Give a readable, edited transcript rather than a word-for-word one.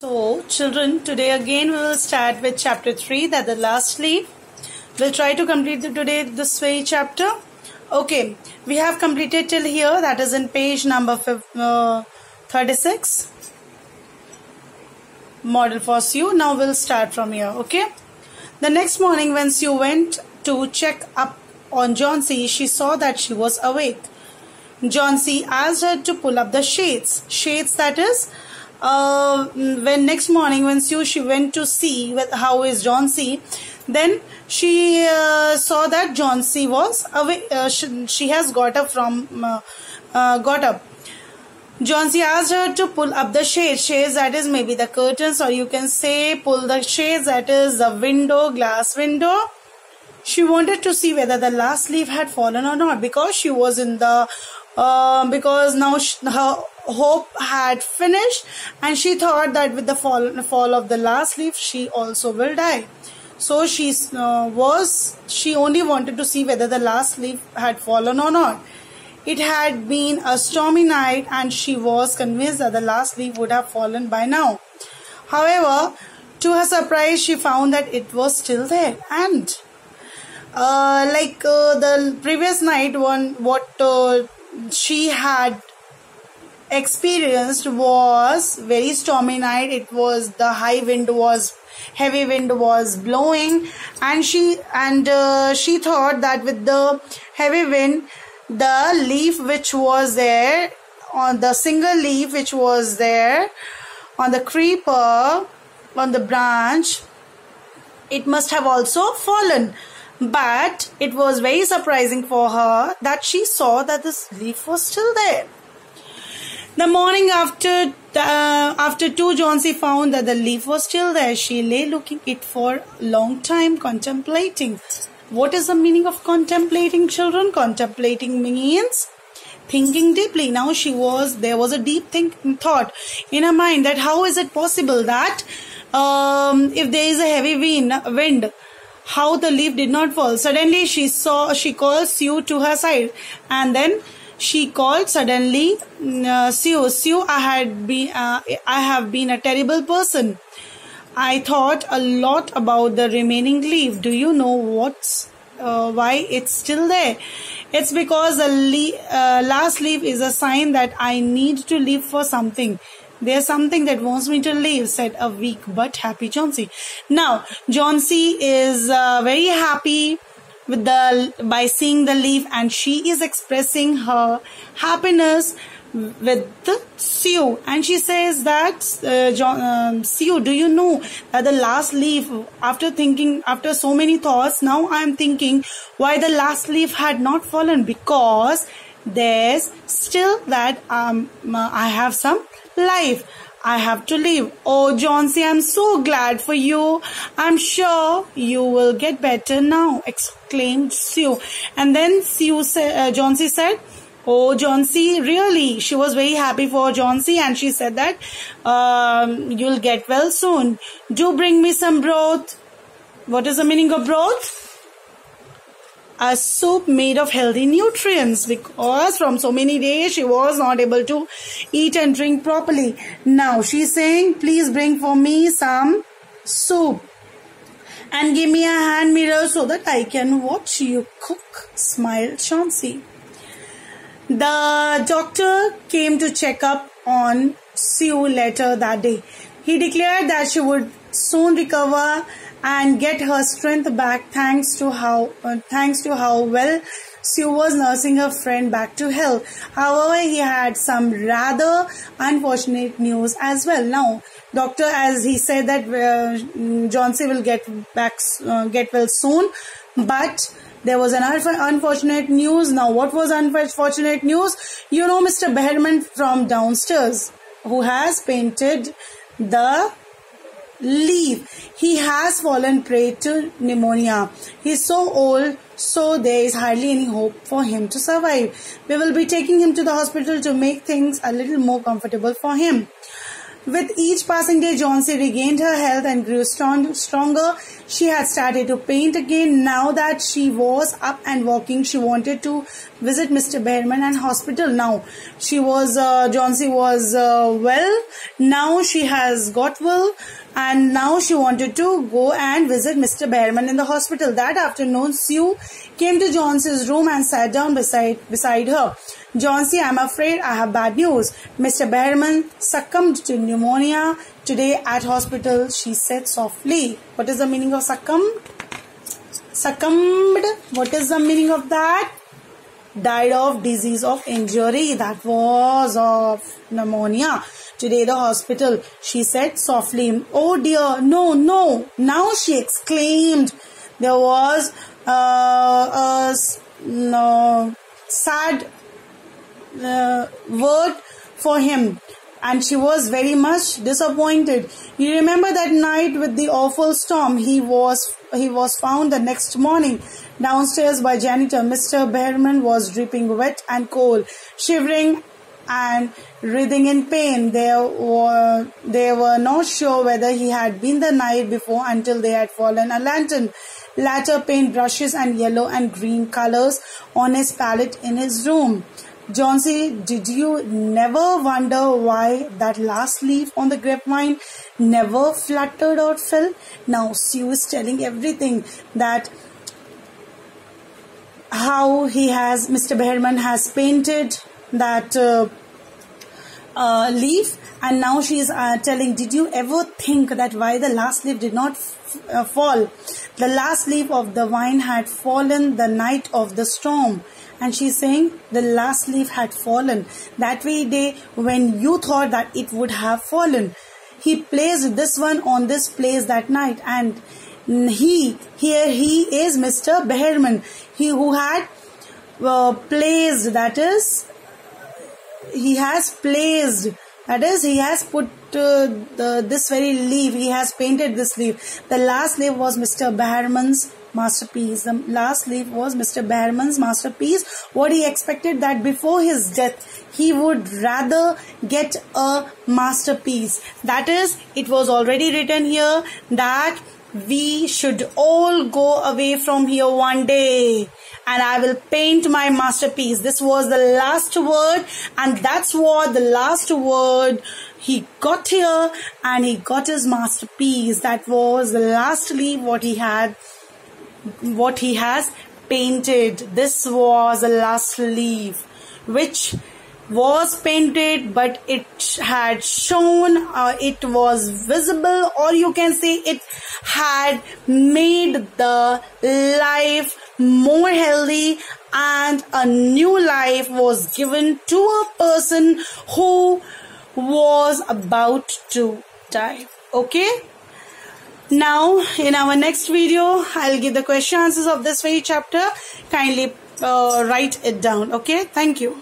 So, children, today again we will start with chapter 3, that the last leaf. We'll try to complete today this very chapter. Okay, we have completed till here, that is in page number 36. Model for Sue. Now we'll start from here, okay? The next morning when Sue went to check up on Johnsy, she saw that she was awake. Johnsy asked her to pull up the shades. Shades, that is, when next morning when she went to see how is Johnsy, then she saw that Johnsy was awake. She has got up. Johnsy asked her to pull up the shades. Shades, that is maybe the curtains, or you can say pull the shades, that is the window, glass window. She wanted to see whether the last leaf had fallen or not, because she was in the because now her hope had finished, and she thought that with the fall of the last leaf she also will die. So she only wanted to see whether the last leaf had fallen or not. It had been a stormy night, and she was convinced that the last leaf would have fallen by now. However, to her surprise, she found that it was still there, and the previous night, what she had experienced was very stormy night. It was the heavy wind was blowing, and she thought that with the heavy wind, the leaf which was there, on the single leaf which was there on the creeper, on the branch, it must have also fallen. But it was very surprising for her that she saw that this leaf was still there. The morning after Johnsy found that the leaf was still there. She lay looking at it for a long time, contemplating. What is the meaning of contemplating, children? Contemplating means thinking deeply. Now there was a deep thought in her mind, that how is it possible that if there is a heavy wind, how the leaf did not fall. Suddenly she called Sue to her side, and then she called suddenly, Sue, I have been a terrible person. I thought a lot about the remaining leaf. Do you know why it's still there? It's because the last leaf is a sign that I need to live for something. There's something that wants me to live, said a weak but happy Johnsy. Now, Johnsy is very happy by seeing the leaf, and she is expressing her happiness with Sue. And she says that, Sue, do you know that the last leaf, after so many thoughts, now I am thinking why the last leaf had not fallen, because there's still that I have some life. I have to live. Oh, Johnsy, I'm so glad for you. I'm sure you will get better now, exclaimed Sue. And then Johnsy said, oh, Johnsy, really? She was very happy for Johnsy, and she said that you'll get well soon. Do bring me some broth. What is the meaning of broth? A soup made of healthy nutrients, because from so many days she was not able to eat and drink properly. Now she's saying, please bring for me some soup and give me a hand mirror so that I can watch you cook, smiled Johnsy. The doctor came to check up on Sue later that day. He declared that she would soon recover and get her strength back, thanks to how well Sue was nursing her friend back to health. However, he had some rather unfortunate news as well. Now, doctor, as he said that Johnsy will get well soon, but there was an unfortunate news. Now, what was unfortunate news? You know, Mr. Behrman from downstairs, who has painted the leaf, he has fallen prey to pneumonia. He's so old, so there is hardly any hope for him to survive. We will be taking him to the hospital to make things a little more comfortable for him. With each passing day, Jhansi regained her health and grew stronger. She had started to paint again. Now that she was up and walking, she wanted to visit Mr. Behrman and hospital. Now Jhansi was well. Now she has got well, and now she wanted to go and visit Mr. Behrman in the hospital. That afternoon, Sue came to Jhansi's room and sat down beside her. Jhansi, I'm afraid I have bad news. Mr. Behrman succumbed to pneumonia today at hospital, she said softly. What is the meaning of succumbed? Succumbed. What is the meaning of that? Died of disease of injury. That was of pneumonia. Today the hospital, she said softly. Oh dear, no. Now she exclaimed. There was sad word for him, and she was very much disappointed. You remember that night with the awful storm? He was found the next morning downstairs by janitor. Mr. Behrman was dripping wet and cold, shivering and writhing in pain. They were not sure whether he had been the night before until they had fallen a lantern, later paint brushes and yellow and green colors on his palette in his room. Jhansi, did you never wonder why that last leaf on the grapevine never fluttered or fell? Now Sue is telling everything, that how Mr. Behrman has painted that leaf, and now she is telling, did you ever think that why the last leaf did not fall? The last leaf of the vine had fallen the night of the storm. And she's saying the last leaf had fallen that very day when you thought that it would have fallen. He placed this one on this place that night, and he is Mr. Behrman. He who had placed, that is, he has placed, that is, he has put this very leaf, he has painted this leaf. The last leaf was Mr. Behrman's masterpiece. The last leaf was Mr. Behrman's masterpiece. What he expected, that before his death he would rather get a masterpiece. That is, it was already written here that we should all go away from here one day, and I will paint my masterpiece. This was the last word, and that's what the last word he got here, and he got his masterpiece. That was the last leaf what he has painted. This was the last leaf which was painted, but it had shown, it was visible, or you can say it had made the life more healthy, and a new life was given to a person who was about to die. Okay, now in our next video I'll give the question answers of this very chapter. Kindly write it down. Okay, thank you.